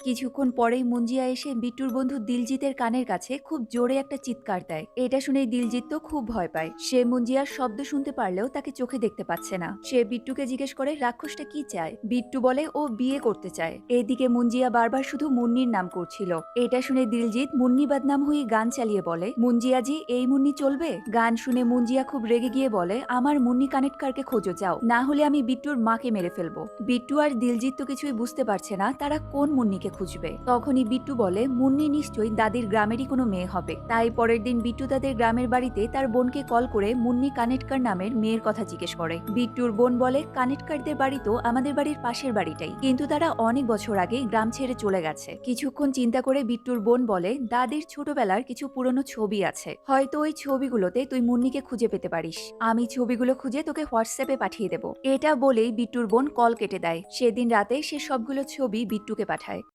কিছুক্ষণ পরেই মুঞ্জিয়া এসে বিট্টুর বন্ধু দিলজিতের কানের কাছে খুব জোরে একটা চিৎকার দেয়। এটা শুনেই দিলজিৎ তো খুব ভয় পায়। সে মুঞ্জিয়ার শব্দ শুনতে পারলেও তাকে চোখে দেখতে পাচ্ছে না। সে বিট্টুকে জিজ্ঞেস করে রাক্ষসটা কি চায়। বিট্টু বলে ও বিয়ে করতে চায়। এদিকে মুঞ্জিয়া বারবার শুধু মুন্নির নাম করছিল। এটা শুনে দিলজিৎ মুন্নি বদনাম হয়ে গান চালিয়ে বলে, মুঞ্জিয়াজি এই মুন্নি চলবে? গান শুনে মুঞ্জিয়া খুব রেগে গিয়ে বলে, আমার মুন্নি কানেক্টরকে খোঁজো যাও, না হলে আমি বিট্টুর মাকে মেরে ফেলবো। বিট্টু আর দিলজিৎ তো কিছুই বুঝতে পারছে না তারা কোন মুন্নিকে খুঁজবে। তখনই বিট্টু বলে, মুন্নি নিশ্চয়ই দাদির গ্রামেরই কোনো মেয়ে হবে। তাই পরের দিন বিট্টু তাদের গ্রামের বাড়িতে তার বোনকে কল করে মুন্নি কানেটকার নামের মেয়ের কথা জিজ্ঞেস করে। বিট্টুর বোন বলে, কানেটকারদের বাড়ি তো আমাদের বাড়ির পাশের বাড়িটাই, কিন্তু তারা অনেক বছর আগে গ্রাম ছেড়ে চলে গেছে। কিছুক্ষণ চিন্তা করে বিট্টুর বোন বলে, দাদির ছোটবেলার কিছু পুরনো ছবি আছে, হয়তো ওই ছবিগুলোতে তুই মুন্নিকে খুঁজে পেতে পারিস। আমি ছবিগুলো খুঁজে তোকে হোয়াটসঅ্যাপে পাঠিয়ে দেবো। এটা বলেই বিট্টুর বোন কল কেটে দেয়। সেদিন রাতে সে সবগুলো ছবি বিট্টুকে পাঠায়।